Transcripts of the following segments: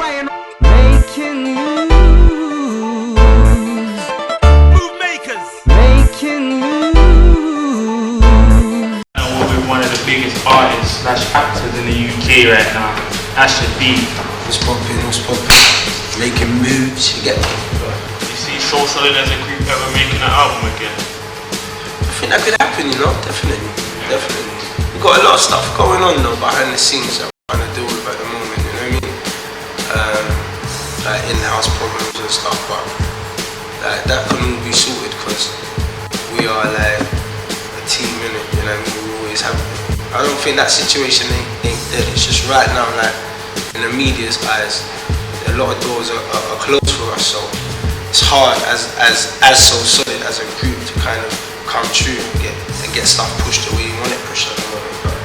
playing, making moves, move makers, making moves. And we're with one of the biggest artists / actors in the UK right now. That should be. What's poppin', making moves, you get me? You see Soul Solid as a group ever making an album again? I think that could happen, you know, definitely. We've got a lot of stuff going on though behind the scenes that we're trying to deal with at the moment, you know what I mean? Like in-house problems and stuff, but like, that can all be sorted because we are like a team, innit, you know what I mean? We always have it. I don't think that situation ain't dead, it's just right now, like, in the media's eyes, a lot of doors are closed for us, so it's hard as So Solid as a group to kind of come true and get stuff pushed the way you want it pushed at the moment. But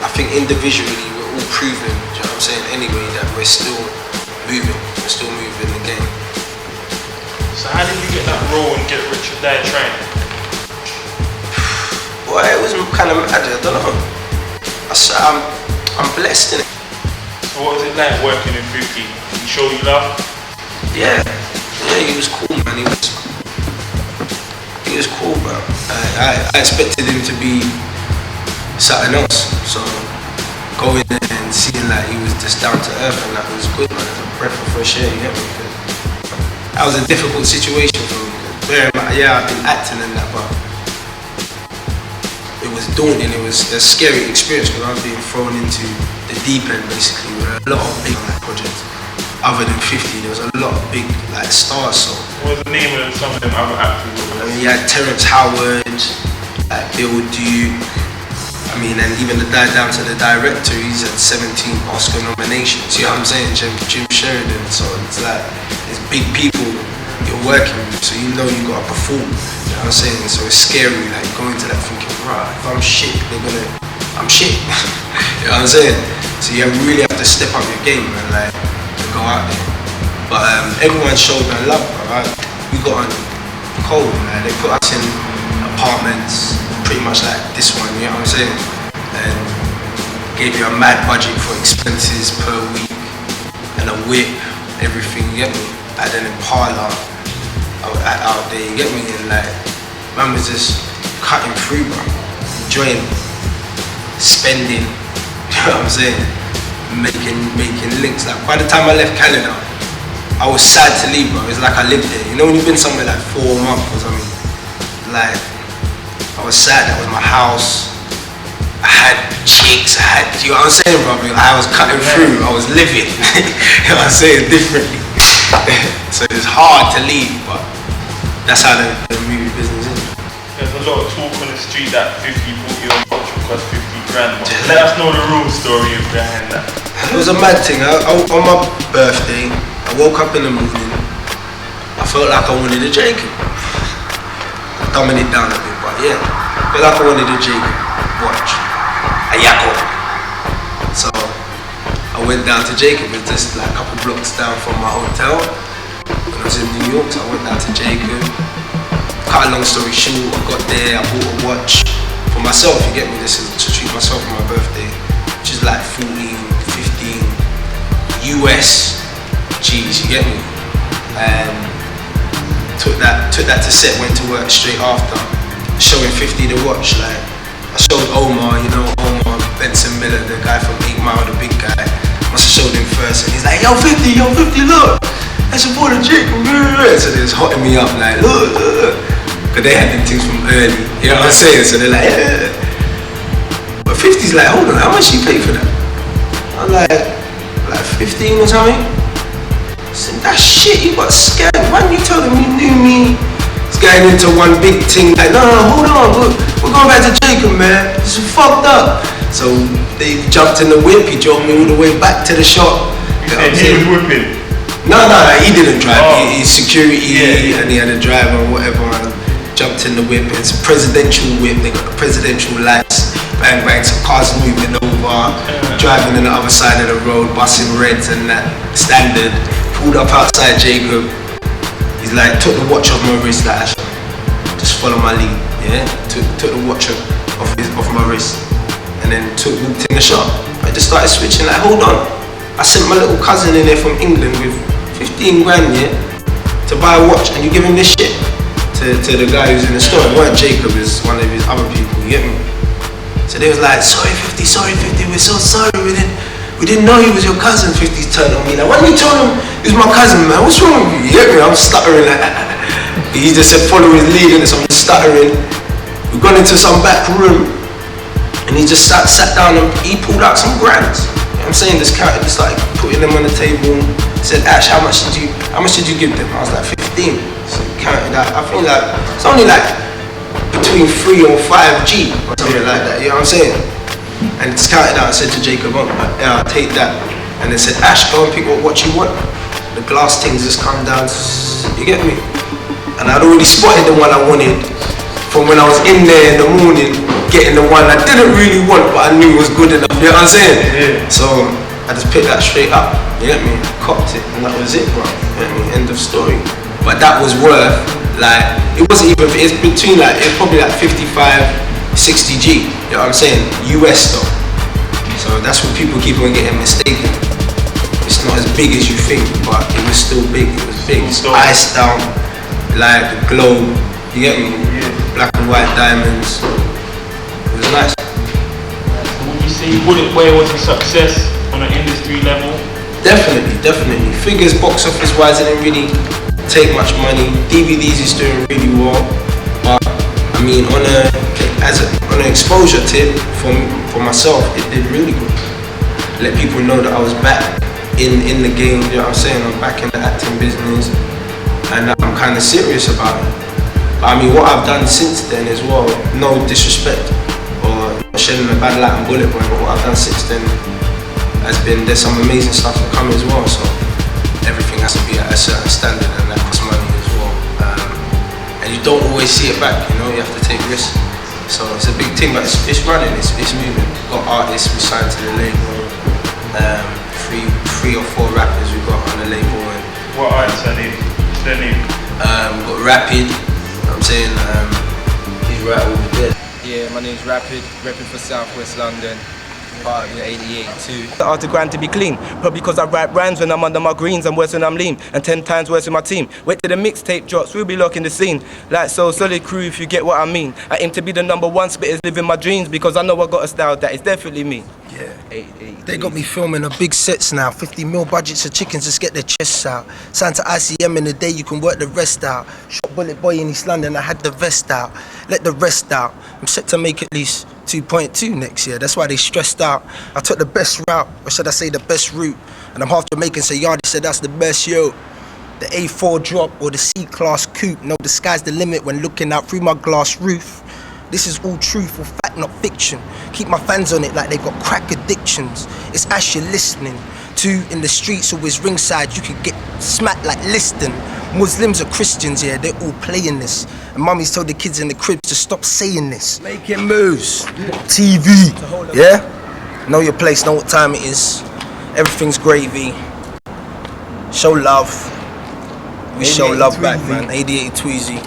I think individually we're all proving, do you know what I'm saying, anyway, that we're still moving the game. So how did you get that role and Get Rich or Die Trying? Boy, it was kind of mad, I don't know. I'm blessed, innit? So what was it like working with 50? Did he show you love? Yeah, he was cool, man. He was cool, bro. I expected him to be something else. So going there and seeing that he was just down to earth and that was good, man. It was a breath of fresh air, you get me? That was a difficult situation for me. Yeah, I've been acting and that, but it was daunting. It was a scary experience because I was being thrown into the deep end basically with a lot of big projects. Other than 50, there was a lot of big like stars. So what was the name of some of them other actors? I mean, you had Terrence Howard, like Bill Duke. I mean, and even down to the director, he's had 17 Oscar nominations. You know what I'm saying? Jim Sheridan. So it's like there's big people you're working with, so you know you gotta perform. You know what I'm saying? So it's scary, like going to that thinking, right, if I'm shit, I'm shit. You know what I'm saying? So you really have to step up your game, man. Like. Go out there, but everyone showed me love, bro. We got on cold, man. They put us in apartments, pretty much like this one, you know what I'm saying? And gave you a mad budget for expenses per week and a whip, everything, you get me? And then in parlour out there, you get me? And like, man was just cutting through, bro. Enjoying, spending, you know what I'm saying? Making links. Like by the time I left Canada, I was sad to leave, bro. It's like I lived there. You know when you've been somewhere like 4 months or something? Like, I was sad. That was my house. I had chicks. You know what I'm saying, bro? I was cutting through. I was living. You know what I'm saying? Differently. So it's hard to leave, but that's how the movie business is. There's a lot of talk on the street that 50 bought you a watch cost 50 grand. Let us know the real story behind that. It was a mad thing. On my birthday, I woke up in the morning. I felt like I wanted a Jacob. Dumbing it down a bit, but yeah. I felt like I wanted a Jacob watch. A Yako. So I went down to Jacob. It's just like a couple blocks down from my hotel. When I was in New York, so I went down to Jacob. Cut a long story short, I got there, I bought a watch for myself, you get me? This is to treat myself for my birthday, which is like 14, 15 US G's, you get me? And took that to set, went to work straight after, showing 50 the watch. Like I showed Omar, you know, Omar Benson Miller, the guy from 8 Mile, the big guy. Must have showed him first and he's like, yo 50, look, that's your boy the Jacob. So they was hotting me up like, look. Cause they had them things from early, you know what I'm saying? So they're like, yeah. But 50's like, hold on, how much you pay for that? I'm like 15 or something. I said, that shit, you got scared. Man, you told them you knew me. It's getting into one big thing, like, no, hold on, we're going back to Jacob, man. This is fucked up. So they jumped in the whip, he drove me all the way back to the shop. You know he was whipping? No, he didn't drive. Oh. He's security, and he had a driver or whatever. And jumped in the whip. It's a presidential whip. They got the presidential lights. Bang bang. Some cars moving over. Driving on the other side of the road, busting reds and that. Standard. Pulled up outside Jacob. He's like, took the watch off my wrist. Like, just follow my lead. Yeah. Took the watch off my wrist. And then walked in the shop. I just started switching. Like, hold on. I sent my little cousin in there from England with 15 grand, yeah, to buy a watch, and you give him this shit to the guy who's in the store. It weren't Jacob, it's one of his other people, you get me? So they was like, sorry 50, we're so sorry, we didn't know he was your cousin. 50's turned on me like, why didn't you tell him he was my cousin, man? What's wrong with you? You get me? I'm stuttering like, he just said follow his lead, and so I'm stuttering. We've gone into some back room, and he just sat down and he pulled out some grands. You know what I'm saying? Just counted, just like putting them on the table. Said, Ash, how much did you give them? I was like 15. So counted out. I think like it's only like between 3 or 5 G or something like that. You know what I'm saying? And just counted out and said to Jacob, yeah, I'll take that. And then said, Ash, go and pick up what you want. The glass things just come down. You get me? And I'd already spotted the one I wanted from when I was in there in the morning, getting the one I didn't really want, but I knew was good enough. You know what I'm saying? Yeah. So I just picked that straight up. You get me? Copped it, and that was it, bro. You get me? End of story. But that was worth, like, it wasn't even, it's between like, it's probably like 55, 60 G. You know what I'm saying? US though. So that's what people keep on getting mistaken. It's not as big as you think, but it was still big. It was big. It's iced down, like the globe. You get me? Yeah. Black and white diamonds. It was nice. So would you say where was the success on an industry level? Definitely. Figures box office wise, it didn't really take much money. DVDs is doing really well, but I mean on an exposure tip for myself, it did really good. Let people know that I was back in the game. You know what I'm saying? I'm back in the acting business, and I'm kind of serious about it. But I mean, what I've done since then as well, no disrespect or shedding a bad light on Bullet Boy, but what I've done since then has been, there's some amazing stuff to come as well. So everything has to be at a certain standard, and that costs money as well. And you don't always see it back, you know, you have to take risks. So it's a big thing, but it's running, it's moving. We've got artists we signed to the label, 3 or 4 rappers we got on the label. And what artists are they? What's their name? We've got Rapid, you know what I'm saying, he's right over there. Yeah, my name's Rapid, repping for Southwest London. Part of the 88 too. Hard to grind to be clean, probably because I write rhymes when I'm under my greens and worse when I'm lean, and 10 times worse with my team. Wait till the mixtape drops, we'll be locking the scene. Like so, solid crew if you get what I mean. I aim to be the #1 spitters living my dreams, because I know I got a style that is definitely me. Yeah. They got me filming a big sets now. 50 mil budgets of chickens, just get their chests out. Signed to IZM in the day, you can work the rest out. Shot Bullet Boy in East London, I had the vest out. Let the rest out. I'm set to make at least 2.2 next year, that's why they stressed out. I took the best route, or should I say the best route. And I'm half Jamaican, so Yardy said that's the best, yo. The A4 drop or the C-Class coupe. No, the sky's the limit when looking out through my glass roof. This is all truthful fact, not fiction. Keep my fans on it like they got crack addictions. It's Ash you're listening to in the streets, always ringside. You could get smacked like Liston. Muslims or Christians, yeah, they're all playing this. And mummies told the kids in the cribs to stop saying this. Making moves, TV, yeah? Know your place, know what time it is. Everything's gravy. Show love. We show love back, man. 88 Tweezy.